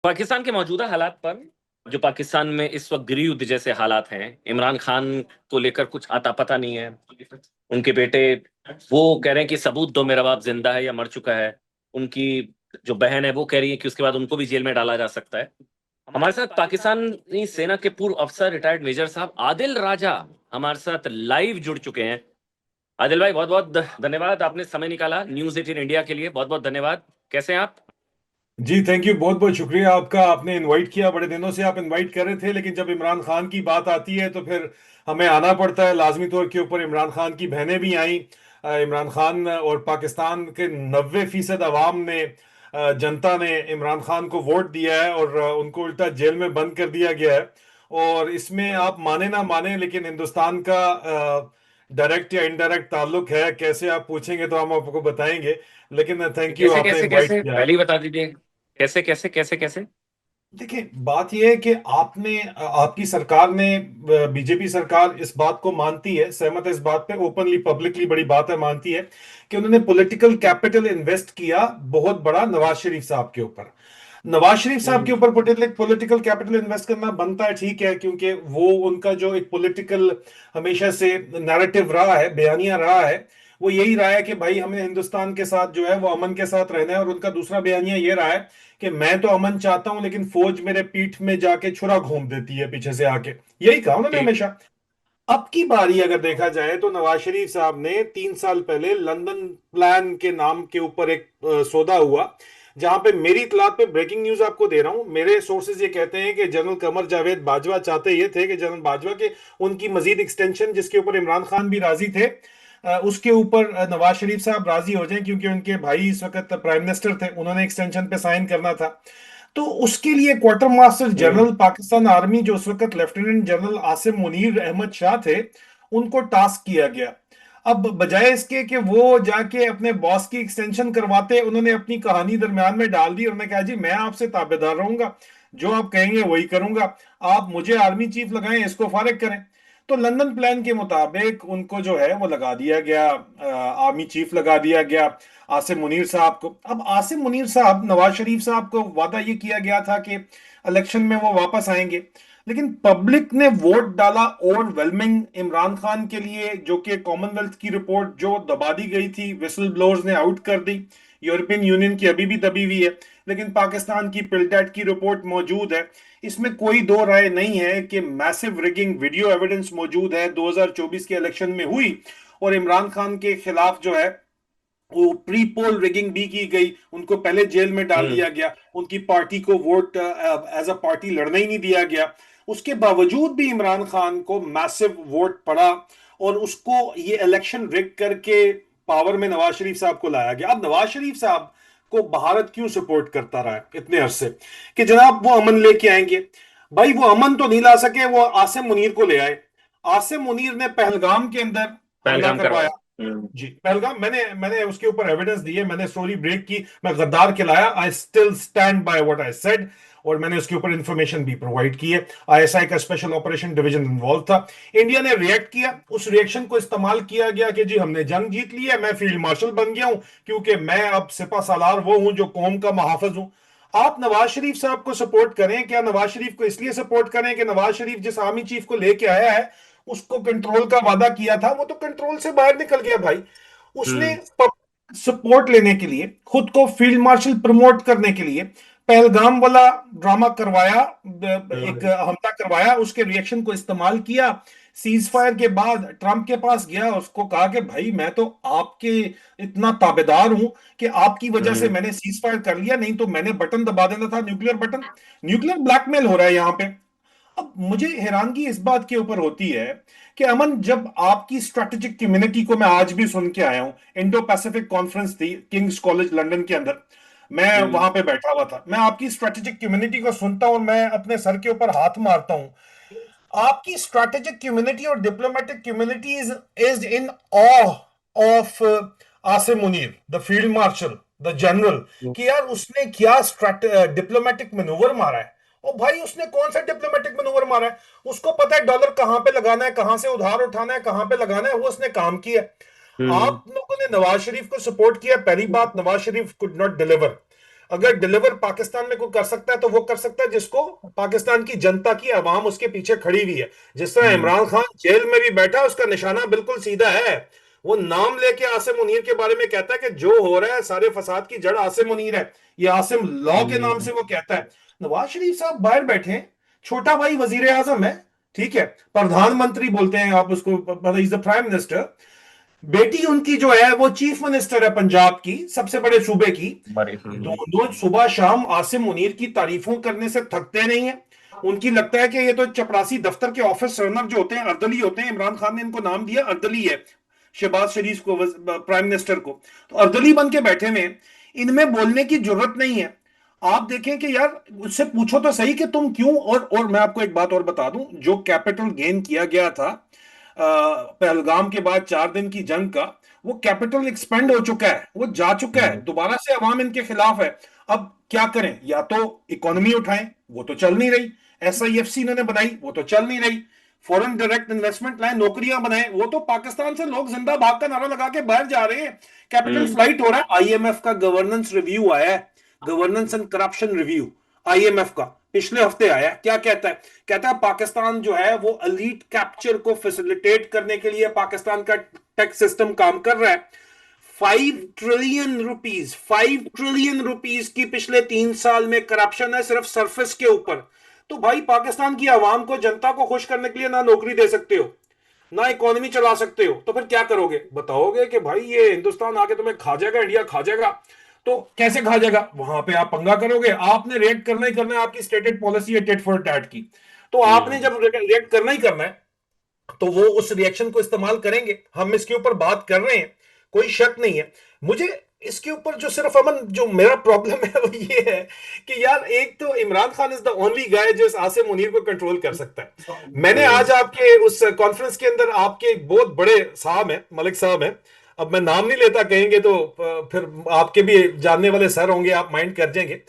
पाकिस्तान के मौजूदा हालात पर, जो पाकिस्तान में इस वक्त गृह युद्ध जैसे हालात हैं, इमरान खान को लेकर कुछ आता पता नहीं है। उनके बेटे वो कह रहे हैं कि सबूत दो, मेरा बाप जिंदा है या मर चुका है। उनकी जो बहन है वो कह रही है कि उसके बाद उनको भी जेल में डाला जा सकता है। हमारे साथ पाकिस्तानी सेना के पूर्व अफसर रिटायर्ड मेजर साहब आदिल राजा हमारे साथ लाइव जुड़ चुके हैं। आदिल भाई, बहुत बहुत धन्यवाद, आपने समय निकाला न्यूज 18 इंडिया के लिए। बहुत बहुत धन्यवाद। कैसे हैं आप? जी थैंक यू। बहुत बहुत शुक्रिया आपका। आपने इनवाइट किया, बड़े दिनों से आप इनवाइट कर रहे थे, लेकिन जब इमरान खान की बात आती है तो फिर हमें आना पड़ता है लाजमी तौर के ऊपर। इमरान खान की बहनें भी आई। इमरान खान और पाकिस्तान के 90% अवाम ने, जनता ने इमरान खान को वोट दिया है और उनको उल्टा जेल में बंद कर दिया गया है। और इसमें आप माने ना माने, लेकिन हिंदुस्तान का डायरेक्ट या इनडायरेक्ट ताल्लुक है। कैसे आप पूछेंगे तो हम आपको बताएंगे, लेकिन थैंक यू, कैसे आपने कैसे इनवाइट कैसे किया है। पहले ही बता दीजिए। कैसे कैसे कैसे कैसे? देखिए, बात यह है कि आपने, आपकी सरकार ने, बीजेपी सरकार इस बात को मानती है, सहमत है इस बात पे, ओपनली पब्लिकली बड़ी बात है, मानती है कि उन्होंने पॉलिटिकल कैपिटल इन्वेस्ट किया बहुत बड़ा नवाज शरीफ साहब के ऊपर। नवाज शरीफ साहब के हम्म। ऊपर पॉलिटिकल कैपिटल इन्वेस्ट करना बनता है, ठीक है, क्योंकि वो उनका जो एक पॉलिटिकल हमेशा से नैरेटिव रहा है, बयानिया रहा है, वो यही रहा है कि भाई हमें हिंदुस्तान के साथ जो है वो अमन के साथ रहना है। और उनका दूसरा बयानिया ये रहा है कि मैं तो अमन चाहता हूं, लेकिन फौज मेरे पीठ में जाके छुरा घूम देती है पीछे से आके। यही कहा उन्होंने ठीक। हमेशा। अब की बारी अगर देखा जाए तो नवाज शरीफ साहब ने 3 साल पहले लंदन प्लान के नाम के ऊपर एक सौदा हुआ, जहां पे मेरी इतलात पे ब्रेकिंग न्यूज आपको दे रहा हूं। मेरे सोर्सेज ये कहते हैं कि जनरल कमर जावेद बाजवा चाहते ये थे कि जनरल बाजवा के उनकी मजीद एक्सटेंशन, जिसके ऊपर इमरान खान भी राजी थे, उसके ऊपर नवाज शरीफ साहब राजी हो जाएं, क्योंकि उनके भाई इस वक्त प्राइम मिनिस्टर थे, उन्होंने एक्सटेंशन पे साइन करना था। तो उसके लिए क्वार्टर मास्टर हम्म। जनरल पाकिस्तान आर्मी, जो उस वक्त लेफ्टिनेंट जनरल आसिम मुनीर अहमद शाह थे, उनको टास्क किया गया। अब बजाय इसके कि वो जाके अपने बॉस की एक्सटेंशन करवाते, उन्होंने अपनी कहानी दरमियान में डाल दी। उन्होंने कहा जी मैं आपसे ताबेदार रहूंगा, जो आप कहेंगे वही करूंगा, आप मुझे आर्मी चीफ लगाएं, इसको फारिग करें। तो लंदन प्लान के मुताबिक उनको जो है वो लगा दिया गया, आर्मी चीफ लगा दिया गया आसिम मुनीर साहब को। अब आसिम मुनीर साहब, नवाज शरीफ साहब को वादा ये किया गया था कि इलेक्शन में वो वापस आएंगे, लेकिन पब्लिक ने वोट डाला ओवरवेलमिंग इमरान खान के लिए, जो कि कॉमनवेल्थ की रिपोर्ट जो दबा दी गई थी, विसल ब्लोअर्स ने आउट कर दी। यूरोपियन यूनियन की अभी भी दबी हुई है, लेकिन पाकिस्तान की पिल्टेट की रिपोर्ट मौजूद है। इसमें कोई दो राय नहीं है कि मैसिव रिगिंग वीडियो एविडेंस मौजूद है, 2024 के इलेक्शन में हुई। और इमरान खान के खिलाफ जो है वो प्री पोल रिगिंग भी की गई, उनको पहले जेल में डाल हम्म। दिया गया, उनकी पार्टी को वोट एज अ पार्टी लड़ना ही नहीं दिया गया। उसके बावजूद भी इमरान खान को मैसिव वोट पड़ा, और उसको ये इलेक्शन रिग करके पावर में नवाज शरीफ साहब को लाया गया। अब नवाज शरीफ साहब को भारत क्यों सपोर्ट करता रहा है इतने अरसे, कि जनाब वो अमन लेके आएंगे। भाई वो अमन तो नहीं ला सके, वो आसिम मुनीर को ले आए। आसिम मुनीर ने पहलगाम के अंदर हमला पहलगाम करवाया। करवाया। हम्म। जी, पहलगाम, मैंने मैंने उसके ऊपर एविडेंस दी है, मैंने स्टोरी ब्रेक की, मैं गद्दार खिलाया, I still stand by what I said. और मैंने उसके ऊपर इंफॉर्मेशन भी प्रोवाइड की है। आईएसआई का स्पेशल ऑपरेशन डिवीजन इन्वॉल्व था। इंडिया ने रिएक्ट किया, उस रिएक्शन को इस्तेमाल किया गया कि जी हमने जंग जीत ली है, मैं फील्ड मार्शल बन गया हूं, क्योंकि मैं अब सिपा सालार वो हूं जो कौम का मुहाफिज हूं। आप नवाज शरीफ साहब को सपोर्ट करें, क्या नवाज शरीफ को इसलिए सपोर्ट करें कि नवाज शरीफ जिस आर्मी चीफ को लेके आया है, उसको कंट्रोल का वादा किया था, वो तो कंट्रोल से बाहर निकल गया भाई। उसने हम्म। सपोर्ट लेने के लिए, खुद को फील्ड मार्शल प्रमोट करने के लिए पहलगाम वाला ड्रामा करवाया, एक हम्म। हमला करवाया, उसके रिएक्शन को इस्तेमाल किया। सीज फायर के बाद ट्रंप के पास गया, उसको कहा कि भाई मैं तो आपके इतना ताबेदार हूं कि आपकी वजह से हम्म। मैंने सीज फायर कर लिया, नहीं तो मैंने बटन दबा देना था, न्यूक्लियर बटन। न्यूक्लियर ब्लैकमेल हो रहा है यहां पे। अब मुझे हैरानगी इस बात के ऊपर होती है कि अमन, जब आपकी स्ट्रेटेजिक कम्युनिटी को, मैं आज भी सुन के आया हूं, इंडो पैसिफिक कॉन्फ्रेंस थी किंग्स कॉलेज लंदन के अंदर, मैं हम्म। वहां पे बैठा हुआ था, मैं आपकी स्ट्रेटेजिक कम्युनिटी को सुनता हूं और मैं अपने सर के ऊपर हाथ मारता हूं। आपकी स्ट्रेटेजिक कम्युनिटी और diplomatic community is in awe of Asim Munir, the field marshal, the general, कि यार उसने क्या डिप्लोमेटिक मनूवर मारा है। और भाई उसने कौन सा डिप्लोमेटिक मनूवर मारा है? उसको पता है डॉलर कहां पे लगाना है, कहां से उधार उठाना है, कहां पे लगाना है, वो उसने काम किया है। हम्म। आप लोगों ने नवाज शरीफ को सपोर्ट किया, पहली बात, Nawaz Sharif could not deliver. अगर डिलीवर पाकिस्तान में कोई कर सकता है तो वो कर सकता है जिसको पाकिस्तान की जनता की आवाम उसके पीछे खड़ी हुई है। जिस तरह हम्म। इमरान खान जेल में भी बैठा है, उसका निशाना बिल्कुल सीधा है। वो नाम लेके आसिम मुनीर के बारे में कहता है कि जो हो रहा है सारे फसाद की जड़ आसिम मुनीर है। ये आसिम लॉ के नाम से वो कहता है। नवाज शरीफ साहब बाहर बैठे हैं, छोटा भाई वजीर आजम है, ठीक है, प्रधानमंत्री बोलते हैं आप उसको, इज द प्राइम मिनिस्टर। बेटी उनकी जो है वो चीफ मिनिस्टर है पंजाब की, सबसे बड़े सूबे की। बड़ी। दोनों सुबह शाम आसिम मुनीर की तारीफों करने से थकते नहीं है। उनकी लगता है कि ये तो चपरासी दफ्तर के ऑफिस रनर जो होते हैं, अर्दली होते हैं, इमरान खान ने इनको नाम दिया अर्दली है, शहबाज शरीफ को, प्राइम मिनिस्टर को। तो अर्दली बन के बैठे हुए हैं, इनमें बोलने की जरूरत नहीं है। आप देखें कि यार उससे पूछो तो सही कि तुम क्यों। और मैं आपको एक बात और बता दूं, जो कैपिटल गेन किया गया था पहलगाम के बाद 4 दिन की जंग का, वो कैपिटल एक्सपेंड हो चुका है, वो जा चुका है, दोबारा से अवाम इनके खिलाफ है। अब क्या करें, या तो इकोनॉमी उठाएं, वो तो चल नहीं रही। SIFC इन्होंने बनाई, वो तो चल नहीं रही। फॉरेन डायरेक्ट इन्वेस्टमेंट लाए, नौकरियां बनाए, वो तो पाकिस्तान से लोग जिंदा भाग का नारा लगा के बाहर जा रहे हैं। कैपिटल हम्म। फ्लाइट हो रहा है। IMF का गवर्नेंस रिव्यू आया है, governance and corruption review, IMF का पिछले हफ्ते आया। क्या कहता है? कहता है पाकिस्तान जो है वो एलीट कैप्चर को फैसिलिटेट करने के लिए पाकिस्तान का टैक्स सिस्टम काम कर रहा है। 5 ट्रिलियन रुपीज, 5 ट्रिलियन रुपीज की पिछले 3 साल में करप्शन है सिर्फ सरफेस के ऊपर। तो भाई पाकिस्तान की आवाम को, जनता को खुश करने के लिए ना नौकरी दे सकते हो, ना इकोनॉमी चला सकते हो, तो फिर क्या करोगे? बताओगे कि भाई ये हिंदुस्तान आके तुम्हें खा जाएगा, इंडिया खा जाएगा। तो कैसे खा जाएगा? वहां पे आप पंगा करोगे, आपने रिएक्ट करना ही करना है, आपकी स्टेटेड पॉलिसी है टेट फॉर टैट की। तो आपने हम्म। जब रिएक्ट करना ही करना है, तो वो उस रिएक्शन को इस्तेमाल करेंगे। हम इसके ऊपर बात कर रहे हैं, कोई शक नहीं है मुझे इसके ऊपर। जो सिर्फ अमन, जो मेरा प्रॉब्लम है वो ये है कि यार एक तो Imran Khan is the only guy जो इस आसिम मुनीर को कंट्रोल कर सकता है। मैंने हम्म। आज आपके उस कॉन्फ्रेंस के अंदर, आपके एक बहुत बड़े साहब हैं, मलिक साहब हैं, अब मैं नाम नहीं लेता, कहेंगे तो फिर आपके भी जानने वाले सर होंगे, आप माइंड कर जाएंगे।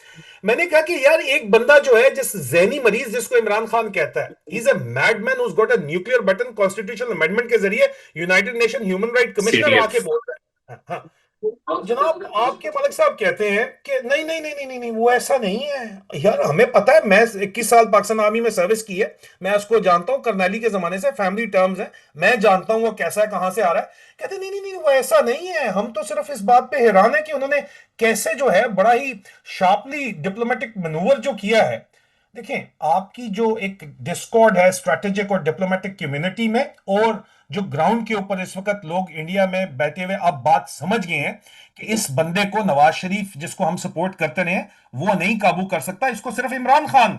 मैंने कहा कि यार एक बंदा जो है, जिस जहनी मरीज जिसको इमरान खान कहता है, he is a madman who's got a nuclear button, constitutional amendment के जरिए united nation human right commissioner आके सीडीएस। बोल रहा है। हाँ, हाँ। जनाब आपके मलिक साहब कहते हैं कि नहीं नहीं नहीं नहीं नहीं नहीं, वो ऐसा नहीं है। यार हमें पता है, मैं 21 साल पाकिस्तान आर्मी में सर्विस की है, मैं उसको जानता हूं, करनैली के जमाने से फैमिली टर्म्स है, मैं जानता हूं वो कैसा है, कहां से आ रहा है। कहते नहीं नहीं नहीं, वो ऐसा नहीं है। हम तो सिर्फ इस बात पे हैरान है कि उन्होंने कैसे जो है बड़ा ही शार्पली डिप्लोमेटिक मैनूवर जो किया है। देखें, आपकी जो एक डिस्कॉर्ड है स्ट्रेटेजिक और डिप्लोमेटिक कम्युनिटी में, और जो ग्राउंड के ऊपर इस वक्त लोग इंडिया में बैठे हुए अब बात समझ गए हैं कि इस बंदे को, नवाज शरीफ जिसको हम सपोर्ट करते रहे, वो नहीं काबू कर सकता, इसको सिर्फ इमरान खान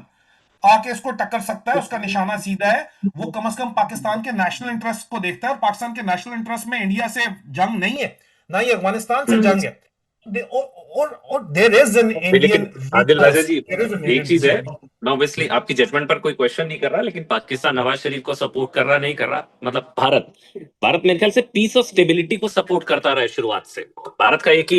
आके इसको टक्कर सकता है। उसका निशाना सीधा है, वो कम से कम पाकिस्तान के नेशनल इंटरेस्ट को देखता है, और पाकिस्तान के नेशनल इंटरेस्ट में इंडिया से जंग नहीं है, ना ही अफगानिस्तान से जंग है। और देयर इज एन नहीं, इंडियन लेकिन आदिल राजा जी, देयर इज एन एक चीज है, इंडियन। मैं ऑब्वियसली आपकी जजमेंट पर कोई क्वेश्चन नहीं कर रहा, लेकिन पाकिस्तान नवाज शरीफ को सपोर्ट कर रहा नहीं कर रहा, मतलब भारत, भारत मेरे ख्याल से पीस और स्टेबिलिटी को सपोर्ट करता रहा है शुरुआत से। भारत का एक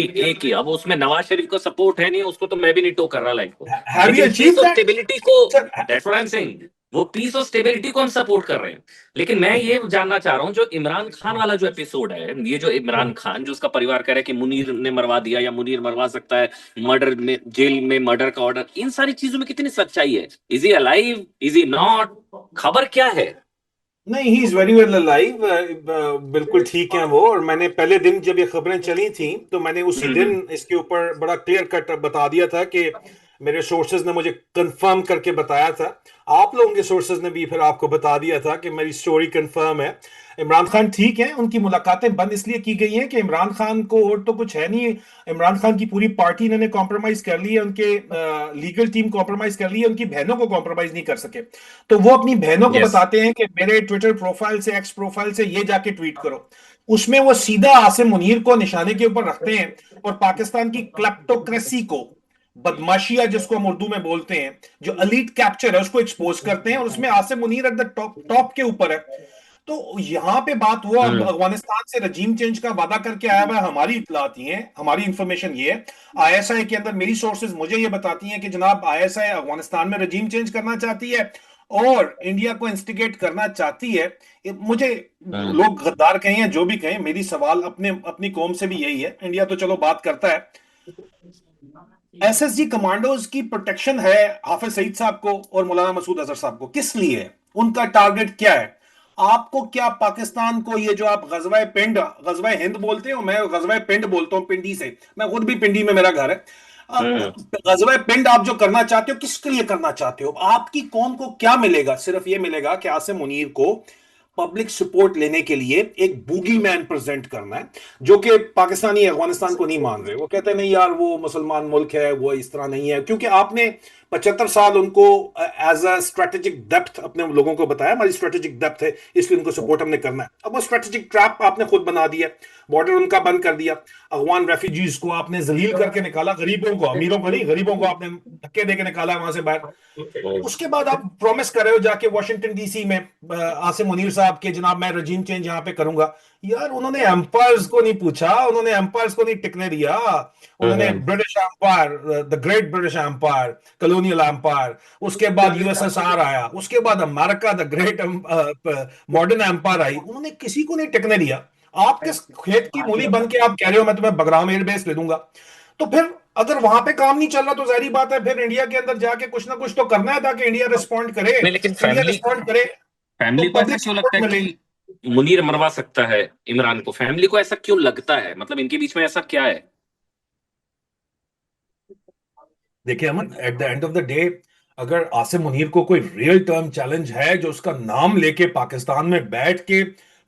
ही अब उसमें नवाज शरीफ को सपोर्ट है नहीं, उसको तो मैं भी नहीं टोक कर रहा लाइफ को, हैव यू लेकिन अचीव पीस और दैट स्टेबिलिटी को, sir? That's what I am saying, वो पीस और स्टेबिलिटी को हम सपोर्ट कर रहे हैं। लेकिन मैं ये जानना चाह रहा हूँ, जो इमरान खान वाला जो एपिसोड है, ये जो इमरान खान, जो उसका परिवार कह रहा है कि मुनीर ने मरवा दिया या मुनीर मरवा सकता है, मर्डर में, जेल में मर्डर का ऑर्डर, इन सारी चीजों में कितनी सच्चाई है? Is he alive, is he not, खबर क्या है? नहीं, he is very well alive, बिल्कुल ठीक है वो। और मैंने पहले दिन जब ये खबरें चली थी, तो मैंने उसी दिन इसके ऊपर बड़ा क्लियर कट बता दिया था कि मेरे सोर्सेज ने मुझे कंफर्म करके बताया था। आप लोगों के सोर्सेज ने भी फिर आपको बता दिया था कि मेरी स्टोरी कंफर्म है। इमरान खान ठीक है, उनकी मुलाकातें बंद इसलिए की गई हैं कि इमरान खान को और तो कुछ है नहीं। इमरान खान की पूरी पार्टी इन्होंने कॉम्प्रोमाइज कर ली है, उनके लीगल टीम कॉम्प्रोमाइज कर ली है, उनकी बहनों को कॉम्प्रोमाइज नहीं कर सके। तो वो अपनी बहनों को यस। बताते हैं कि मेरे ट्विटर प्रोफाइल से, एक्स प्रोफाइल से ये जाके ट्वीट करो। उसमें वो सीधा आसिम मुनीर को निशाने के ऊपर रखते हैं, और पाकिस्तान की क्लेप्टोक्रेसी को, बदमाशिया जिसको हम उर्दू में बोलते हैं, जो अलीट कैप्चर है, उसको एक्सपोज करते हैं, और उसमें Asim Munir at the top top के ऊपर है। तो यहां पे बात, वो अफगानिस्तान से रजीम चेंज का वादा करके आया हुआ है, हमारी इतलात ये है, हमारी इंफॉर्मेशन ये है। ISI के अंदर मेरी सोर्सेज मुझे ये बताती हैं कि जनाब ISI अफगानिस्तान में रजीम चेंज करना चाहती है, और इंडिया को इंस्टिगेट करना चाहती है। मुझे लोग गद्दार कहें या जो भी कहें, मेरी सवाल अपने अपनी कौम से भी यही है। इंडिया तो चलो बात करता है, एसएसजी कमांडोज की प्रोटेक्शन है हाफिज सईद साहब को और मौलाना मसूद अजहर साहब को, किस लिए है? उनका टारगेट क्या है? आपको क्या पाकिस्तान को ये जो आप गजवा पिंड गजवा हिंद बोलते हो, मैं गजवा पिंड बोलता हूं, पिंडी से, मैं खुद भी पिंडी में मेरा घर है। हम्म। गजवा पिंड आप जो करना चाहते हो, किसके लिए करना चाहते हो? आपकी कौम को क्या मिलेगा? सिर्फ ये मिलेगा कि आसिम मुनीर को पब्लिक सपोर्ट लेने के लिए एक बूगी मैन प्रेजेंट करना है, जो कि पाकिस्तानी अफगानिस्तान को नहीं मान रहे। वो कहते हैं नहीं यार, वो मुसलमान मुल्क है, वो इस तरह नहीं है, क्योंकि आपने 75 साल उनको एज अ स्ट्रेटेजिक डेप्थ अपने लोगों को बताया, हमारी स्ट्रेटेजिक डेप्थ है, इसलिए उनको सपोर्ट हमने करना है। अब वो स्ट्रेटेजिक ट्रैप आपने खुद बना दिया, बॉर्डर उनका बंद कर दिया, अफगान रेफ्यूजीज को आपने जलील करके निकाला, गरीबों को, अमीरों को नहीं, गरीबों को आपने धक्के देके निकाला वहां से बाहर। उसके बाद आप प्रॉमिस कर रहे हो जाके वॉशिंगटन डीसी में आसिम मुनीर साहब के, जनाब मैं रजीम चेंज यहां पे करूंगा। यार उन्होंने एम्पायर्स को नहीं पूछा, उन्होंने एम्पायर्स को नहीं टिकने दिया। उन्होंने हम्म। British empire, the great British empire, colonial empire, उसके बाद यूएसएसआर आया, उसके बाद America the great modern empire आई, उन्होंने किसी को नहीं टिकने दिया। आप किस खेत की मूली बन के आप कह रहे हो मैं तुम्हें बगराम एयरबेस दे दूंगा? तो फिर अगर वहां पे काम नहीं चल रहा तो जाहिर बात है फिर इंडिया के अंदर जाके कुछ ना कुछ तो करना है ताकि इंडिया रिस्पॉन्ड करे। नहीं, लेकिन इंडिया फैमिली रिस्पॉन्ड करे तो फैमिली को ऐसा पब्लिक क्यों लगता सपोर्ट है मिले। कि मुनीर मरवा सकता है इमरान को? फैमिली को ऐसा क्यों लगता है? मतलब इनके बीच में ऐसा क्या है? देखिए Aman, at the end of the day, अगर आसिम मुनीर को कोई रियल टर्म चैलेंज है जो उसका नाम लेके पाकिस्तान में बैठ के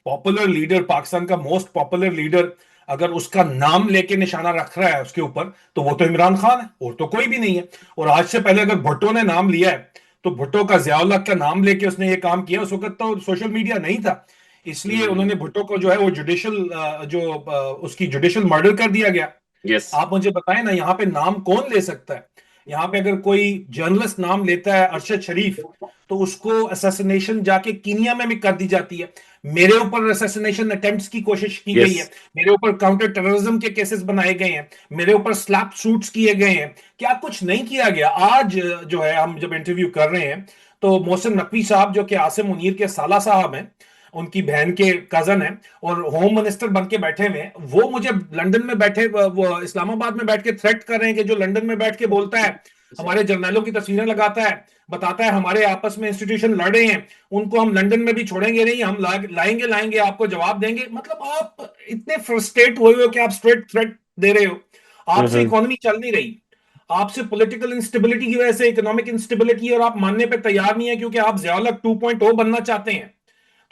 पॉपुलर लीडर, पाकिस्तान का मोस्ट पॉपुलर लीडर, अगर उसका नाम लेके निशाना रख रहा है उसके ऊपर, तो वो तो इमरान खान है, और तो कोई भी नहीं है। और आज से पहले अगर भुट्टो ने नाम लिया है, तो भुट्टो का, जियाउल हक का नाम लेके उसने ये काम किया। उस वक्त तो सोशल मीडिया नहीं था, इसलिए हम्म। उन्होंने भुट्टो को जो है वो जुडिशल, जो उसकी जुडिशल मर्डर कर दिया गया। यस। आप मुझे बताएं ना, यहाँ पे नाम कौन ले सकता है? यहाँ पे अगर कोई जर्नलिस्ट नाम लेता है, अरशद शरीफ, तो उसको असैसिनेशन जाके कीनिया में भी कर दी जाती है। मेरे ऊपर असैसिनेशन अटेम्प्ट्स की कोशिश की गई यस। है, मेरे ऊपर काउंटर टेररिज्म के केसेस बनाए गए हैं, मेरे ऊपर स्लैप सूट्स किए गए हैं। क्या कुछ नहीं किया गया? आज जो है हम जब इंटरव्यू कर रहे हैं, तो मोहसिन नकवी साहब जो कि आसिम मुनीर के साला साहब हैं, उनकी बहन के कजन है, और होम मिनिस्टर बन के बैठे हुए हैं, वो मुझे लंदन में बैठे, वो इस्लामाबाद में बैठ के थ्रेट कर रहे हैं कि जो लंदन में बैठ के बोलता है, हमारे जर्नलों की तस्वीरें लगाता है, बताता है हमारे आपस में इंस्टीट्यूशन लड़ रहे हैं, उनको हम लंदन में भी छोड़ेंगे नहीं, हम लाएंगे लाएंगे, आपको जवाब देंगे। मतलब आप इतने फ्रस्ट्रेट हुए हो कि आप स्ट्रेट थ्रेट दे रहे हो। आपसे हम्म। इकोनॉमी चल नहीं रही, आपसे पॉलिटिकल इंस्टेबिलिटी की वजह से इकोनॉमिक इंस्टेबिलिटी, और आप मानने पे तैयार नहीं है क्योंकि आप जियाउल हक 2.0 बनना चाहते हैं।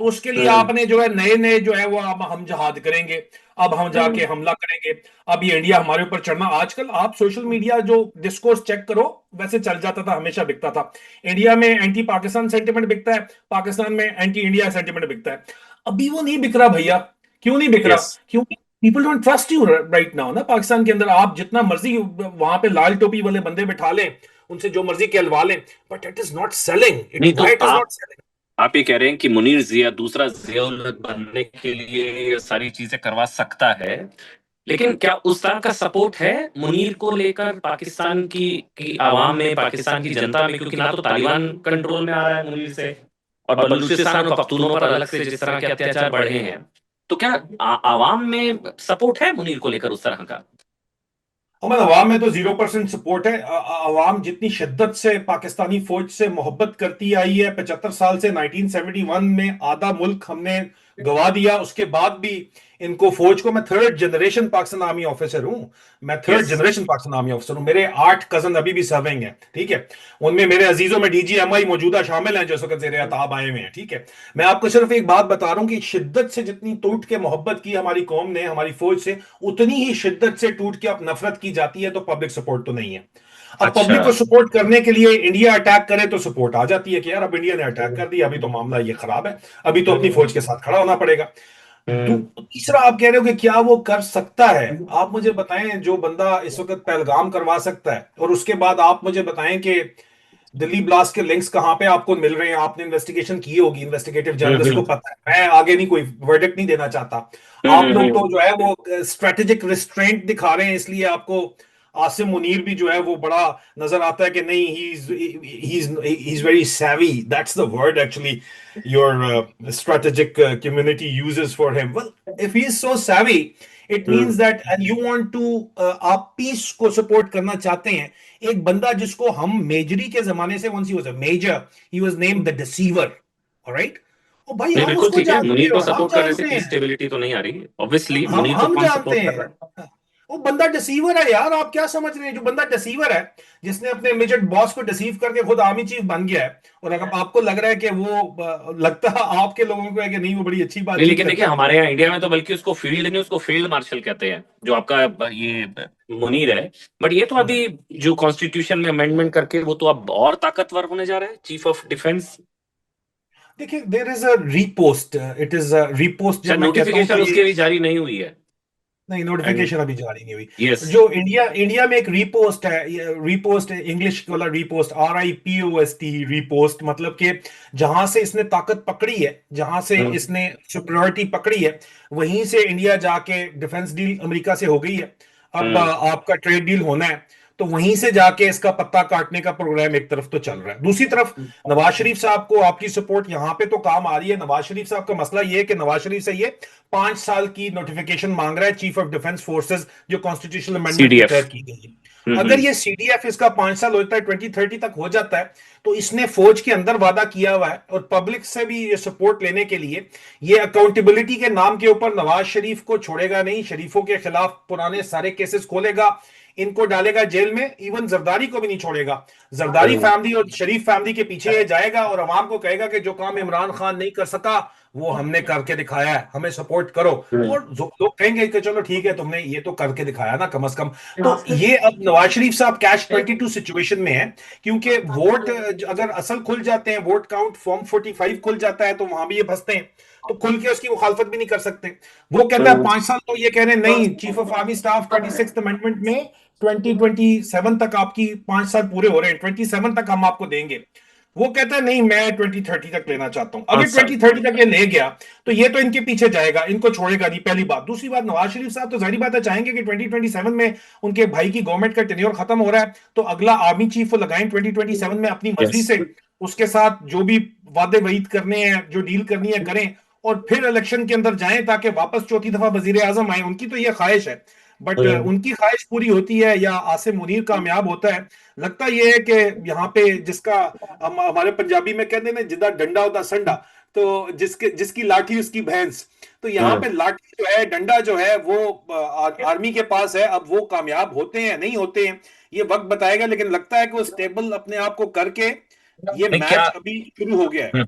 तो उसके लिए हम्म। आपने जो है नए नए जो है वो अब हम जहाद करेंगे, अब हम जाके हम्म। हमला करेंगे, अब ये इंडिया हमारे ऊपर चढ़ना। आजकल आप सोशल मीडिया जो डिस्कोर्स चेक करो, वैसे चल जाता था, हमेशा बिकता था। इंडिया में एंटी पाकिस्तान सेंटिमेंट बिकता है, पाकिस्तान में एंटी इंडिया सेंटिमेंट बिकता है। अभी वो नहीं बिक रहा भैया। क्यों नहीं बिक रहा? यस। क्योंकि people don't trust you right now ना। पाकिस्तान के अंदर आप जितना मर्जी वहां पे लाल टोपी वाले बंदे बिठा लें, उनसे जो मर्जी कहलवा लें, but it is not selling it. नहीं तो why it is not selling? आप ये कह रहे हैं कि मुनीर जिया दूसरा जियाउल हक बनने के लिए ये सारी चीजें करवा सकता है, लेकिन क्या उस तरह का सपोर्ट है मुनीर को लेकर पाकिस्तान की आवाम में, पाकिस्तान की जनता में? क्योंकि ना तो तालिबान कंट्रोल में आ रहा है मुनीर से, और बलूचिस्तान और पख्तूनों पर अलग से जिस तरह के अत्याचार बढ़े हैं, तो क्या आवाम में सपोर्ट है मुनीर को लेकर उस तरह का? अमन, अवाम में तो 0% सपोर्ट है। अवाम जितनी शिद्दत से पाकिस्तानी फौज से मोहब्बत करती आई है 75 साल से, 1971 में आधा मुल्क हमने गवा दिया, उसके बाद भी इनको फौज को, मैं third generation Pakistan army officer हूं, मैं third yes. Generation Pakistan army officer हूं, मेरे 8 कजन अभी भी सर्विंग हैं, ठीक है। उनमें मेरे अजीजों में डीजीएमआई मौजूदा शामिल हैं जो इस वक्त जेर अताब आए हुए हैं, ठीक है। मैं आपको सिर्फ एक बात बता रहा हूं कि शिद्दत से जितनी टूट के मोहब्बत की हमारी कौम ने हमारी फौज से, उतनी ही शिद्दत से टूट के अब नफरत की जाती है। तो पब्लिक सपोर्ट तो नहीं है। अब अच्छा। पब्लिक को सपोर्ट करने के लिए इंडिया अटैक करे तो सपोर्ट आ जाती है कि यार अब इंडिया ने अटैक कर दिया, अभी तो मामला ये खराब है, अभी तो अपनी फौज के साथ खड़ा होना पड़ेगा। हम्म। तीसरा आप कह रहे हो कि क्या वो कर सकता है? आप मुझे बताएं, जो बंदा इस वक्त पहलगाम करवा सकता है, और उसके बाद आप मुझे बताएं कि दिल्ली ब्लास्ट के लिंक्स कहां पे आपको मिल रहे हैं। आपने इन्वेस्टिगेशन की होगी, इन्वेस्टिगेटिव हम्म। जर्नलिस्ट को पता है। मैं आगे नहीं कोई वर्डिक्ट नहीं देना चाहता। आप लोग हम्म। तो जो है वो स्ट्रेटेजिक रिस्ट्रेंट दिखा रहे हैं, इसलिए आपको आसिम मुनीर भी जो है वो बड़ा नजर आता है कि नहीं, he is very savvy, that's the word actually your strategic community uses for him. Well, if he is so savvy, it means that and you want to, आप पीस को सपोर्ट करना चाहते हैं। एक बंदा जिसको हम मेजरी के जमाने से, once he was a major, he was named the deceiver, alright. ओ भाई नहीं हम बिल्कुल उसको ठीक है, जानते मुनीर हैं को और हम सपोर्ट करने से जानते पीस हैं, स्टेबिलिटी तो नहीं आ रही, ऑब्वियसली हम मुनीर को हम कौन जानते सपोर्ट कर हैं। रहा है। वो बंदा डिसीवर है यार, आप क्या समझ रहे हैं? जो बंदा डिसीवर है, जिसने अपने मिजेट बॉस को डिसीव करके खुद आर्मी चीफ बन गया है, और अगर आपको लग रहा है कि वो लगता है आपके लोगों को है कि नहीं वो बड़ी अच्छी नहीं बातचीत लेकिन देखिए करता है। हमारे यहाँ इंडिया में तो बल्कि उसको फील्ड नहीं, उसको फील्ड मार्शल कहते हैं, जो आपका ये मुनीर है। बट ये तो अभी जो कॉन्स्टिट्यूशन में अमेंडमेंट करके वो तो अब और ताकतवर होने जा रहा है, चीफ ऑफ डिफेंस। देखिए, there is a repost, it is a repost, जब शायद मैं कहता हूं तो नोटिफिकेशन ये, उसकी भी जारी नहीं हुई है। नहीं एंड नोटिफिकेशन अभी जारी नहीं हुई। यस। जो इंडिया इंडिया में एक रीपोस्ट है, रीपोस्ट इंग्लिश वाला रीपोस्ट, RIPOST, रीपोस्ट मतलब कि जहां से इसने ताकत पकड़ी है, जहां से इसने सुपरियोरिटी पकड़ी है, वहीं से इंडिया जाके डिफेंस डील अमेरिका से हो गई है। अब आपका ट्रेड डील होना है, तो वहीं से जाके इसका पत्ता काटने का प्रोग्राम एक तरफ तो चल रहा है। दूसरी तरफ नवाज शरीफ साहब को आपकी सपोर्ट यहां पे तो काम आ रही है। नवाज शरीफ साहब का मसला ये है कि नवाज शरीफ से ये 5 साल की नोटिफिकेशन मांग रहा है चीफ ऑफ डिफेंस फोर्सेस, जो कॉन्स्टिट्यूशनल अमेंडमेंट के CDF। तहत की गई है। अगर ये CDF इसका 5 साल होता है, 2030 तक हो जाता है, तो इसने फौज के अंदर वादा किया हुआ है और पब्लिक से भी ये सपोर्ट लेने के लिए, ये अकाउंटेबिलिटी के नाम के ऊपर नवाज शरीफ को छोड़ेगा नहीं, शरीफों के खिलाफ पुराने सारे केसेस खोलेगा, इनको डालेगा जेल में, इवन जरदारी को भी नहीं छोड़ेगा। जरदारी फैमिली और शरीफ फैमिली के पीछे ये जाएगा और अवाम को कहेगा कि जो काम इमरान खान नहीं कर सका वो हमने करके दिखाया है, हमें सपोर्ट करो। और लोग कहेंगे कि चलो ठीक है, तुमने ये तो करके दिखाया ना कम से कम। तो ये अब नवाज शरीफ साहब कैच 22 सिचुएशन में है, क्योंकि वोट अगर असल खुल जाते हैं, वोट काउंट फॉर्म 45 खुल जाता है, तो वहां भी ये फंसते हैं, तो खुल के उसकी मुखालफत भी नहीं कर सकते। वो कहता है 5 साल, तो ये कह रहे हैं नहीं, chief of army staff 26th amendment में 2027 तक आपकी 5 साल पूरे हो रहे हैं, 27 तक हम आपको देंगे। वो कहता है नहीं, मैं 2030 तक लेना चाहता हूं। अगर 5 साल। 2030 तक ये ले गया, तो ये तो इनके पीछे जाएगा, इनको छोड़ेगा नहीं, पहली बात। दूसरी बात, नवाज शरीफ साहब तो जाहिर बात है चाहेंगे कि 2027 में उनके भाई की गवर्नमेंट का टेन्योर खत्म हो रहा है, तो अगला आर्मी चीफ वो लगाएं 2027 में अपनी मर्जी यस। से, उसके साथ जो भी वादे वईद करने हैं, जो डील करनी है करें, और फिर इलेक्शन के अंदर जाएं ताकि वापस चौथी दफा वजीर आजम आए। उनकी तो यह ख्वाहिश है, बट उनकी ख्वाहिश पूरी होती है या आसिम मुनीर कामयाब होता है, लगता यह है कि यहाँ पे जिसका हमारे पंजाबी में कहते हैं ना, जिदा डंडा होता संडा, तो जिसके जिसकी लाठी उसकी भैंस। तो यहाँ पे लाठी जो है, डंडा जो है, वो आर्मी के पास है। अब वो कामयाब होते हैं नहीं होते हैं, ये वक्त बताएगा, लेकिन लगता है कि वो स्टेबल अपने आप को करके, ये नहीं क्या, मैच अभी शुरू हो गया है।